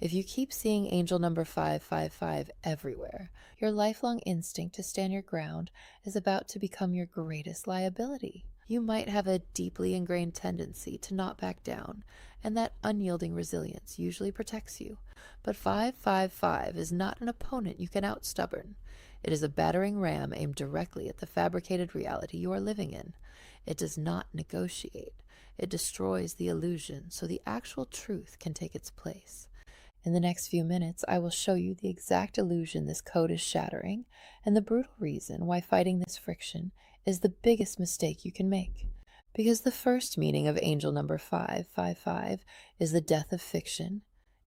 If you keep seeing angel number 555 everywhere, your lifelong instinct to stand your ground is about to become your greatest liability. You might have a deeply ingrained tendency to not back down, and that unyielding resilience usually protects you. But 555 is not an opponent you can outstubborn. It is a battering ram aimed directly at the fabricated reality you are living in. It does not negotiate. It destroys the illusion so the actual truth can take its place. In the next few minutes, I will show you the exact illusion this code is shattering and the brutal reason why fighting this friction is the biggest mistake you can make. Because the first meaning of angel number 555 is the death of fiction.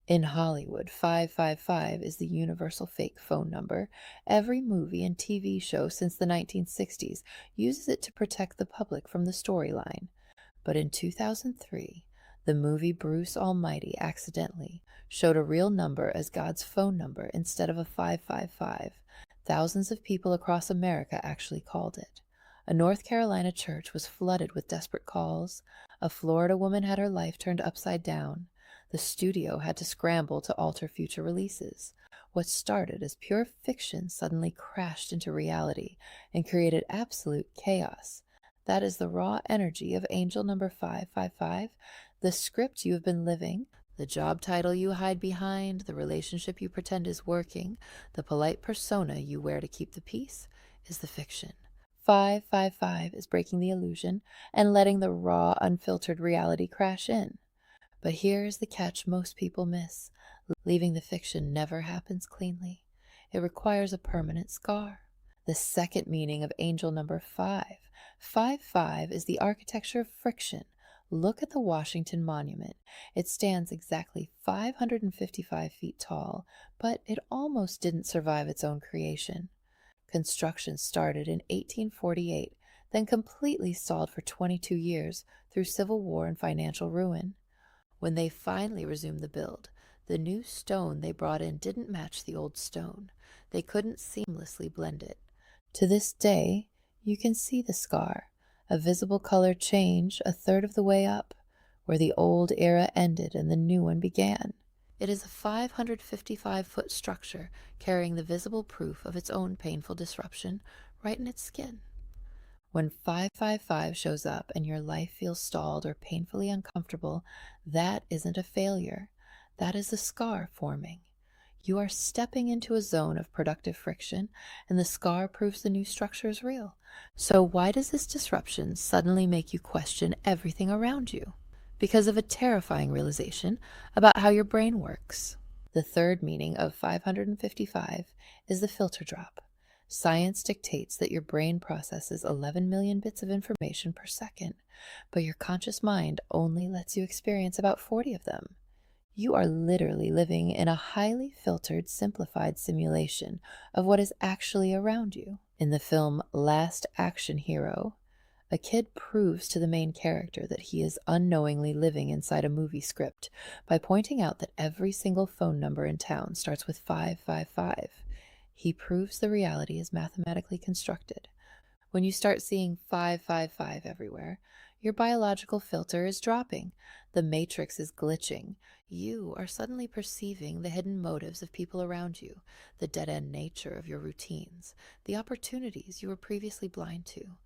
In Hollywood, 555 is the universal fake phone number. Every movie and TV show since the 1960s uses it to protect the public from the storyline. But in 2003, the movie Bruce Almighty accidentally showed a real number as God's phone number instead of a 555. Thousands of people across America actually called it. A North Carolina church was flooded with desperate calls. A Florida woman had her life turned upside down. The studio had to scramble to alter future releases. What started as pure fiction suddenly crashed into reality and created absolute chaos. That is the raw energy of angel number 555, the script you have been living, the job title you hide behind, the relationship you pretend is working, the polite persona you wear to keep the peace, is the fiction. 555 is breaking the illusion and letting the raw, unfiltered reality crash in. But here's the catch most people miss. Leaving the fiction never happens cleanly. It requires a permanent scar. The second meaning of angel number 5. 5 is the architecture of friction. Look at the Washington Monument. It stands exactly 555 feet tall, but it almost didn't survive its own creation. Construction started in 1848, then completely stalled for 22 years through civil war and financial ruin. When they finally resumed the build, the new stone they brought in didn't match the old stone. They couldn't seamlessly blend it. To this day, you can see the scar, a visible color change a third of the way up, where the old era ended and the new one began. It is a 555-foot structure carrying the visible proof of its own painful disruption right in its skin. When 555 shows up and your life feels stalled or painfully uncomfortable, that isn't a failure. That is a scar forming. You are stepping into a zone of productive friction, and the scar proves the new structure is real. So why does this disruption suddenly make you question everything around you? Because of a terrifying realization about how your brain works. The third meaning of 555 is the filter drop. Science dictates that your brain processes 11 million bits of information per second, but your conscious mind only lets you experience about 40 of them. You are literally living in a highly filtered, simplified simulation of what is actually around you. In the film Last Action Hero, a kid proves to the main character that he is unknowingly living inside a movie script by pointing out that every single phone number in town starts with 555. He proves the reality is mathematically constructed. When you start seeing 555 everywhere, your biological filter is dropping. The matrix is glitching. You are suddenly perceiving the hidden motives of people around you, the dead-end nature of your routines, the opportunities you were previously blind to.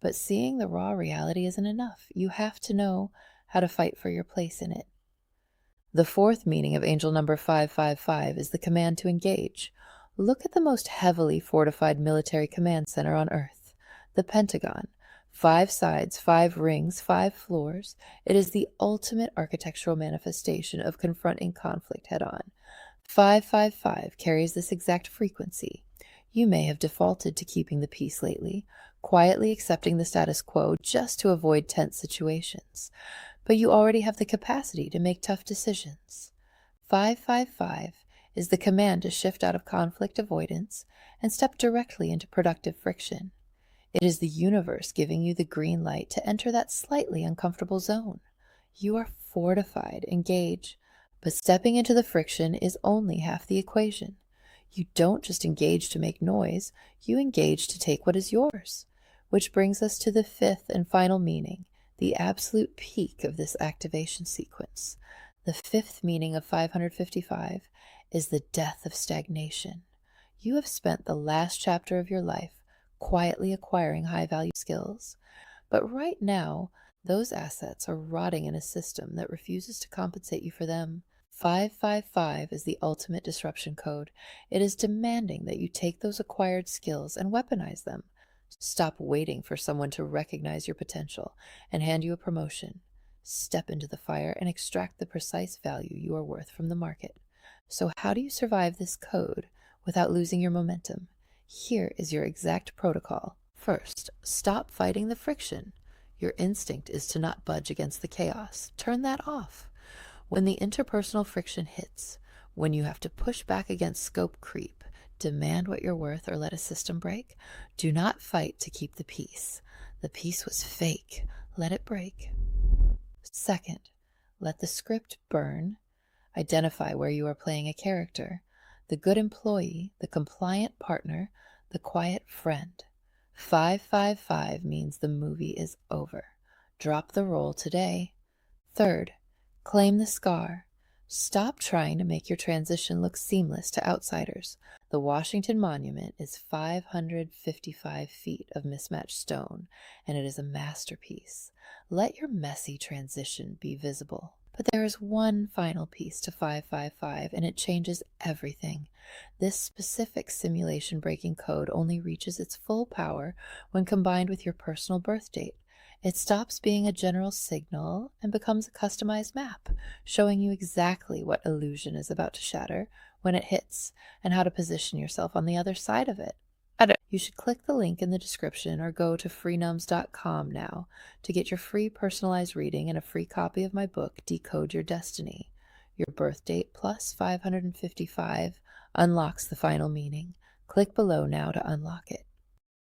But seeing the raw reality isn't enough. You have to know how to fight for your place in it. The fourth meaning of angel number 555 is the command to engage. Look at the most heavily fortified military command center on Earth, the Pentagon. 5 sides, 5 rings, 5 floors. It is the ultimate architectural manifestation of confronting conflict head-on. 555 carries this exact frequency. You may have defaulted to keeping the peace lately, quietly accepting the status quo just to avoid tense situations. But you already have the capacity to make tough decisions. 555 is the command to shift out of conflict avoidance and step directly into productive friction. It is the universe giving you the green light to enter that slightly uncomfortable zone. You are fortified, engage, but stepping into the friction is only half the equation. You don't just engage to make noise, you engage to take what is yours. Which brings us to the fifth and final meaning, the absolute peak of this activation sequence. The fifth meaning of 555 is the death of stagnation. You have spent the last chapter of your life quietly acquiring high value skills, but right now, those assets are rotting in a system that refuses to compensate you for them. 555 is the ultimate disruption code. It is demanding that you take those acquired skills and weaponize them. Stop waiting for someone to recognize your potential and hand you a promotion. Step into the fire and extract the precise value you are worth from the market. So how do you survive this code without losing your momentum? Here is your exact protocol. First, stop fighting the friction. Your instinct is to not budge against the chaos. Turn that off. When the interpersonal friction hits, when you have to push back against scope creep, demand what you're worth, or let a system break, do not fight to keep the peace. The peace was fake. Let it break. Second, let the script burn. Identify where you are playing a character: the good employee, the compliant partner, the quiet friend. 555 means the movie is over. Drop the role today. Third, claim the scar. Stop trying to make your transition look seamless to outsiders. The Washington Monument is 555 feet of mismatched stone, and it is a masterpiece. Let your messy transition be visible. But there is one final piece to 555, and it changes everything. This specific simulation breaking code only reaches its full power when combined with your personal birth date. It stops being a general signal and becomes a customized map, showing you exactly what illusion is about to shatter when it hits, and how to position yourself on the other side of it. You should click the link in the description or go to freenums.com now to get your free personalized reading and a free copy of my book, Decode Your Destiny. Your birth date plus 555 unlocks the final meaning. Click below now to unlock it.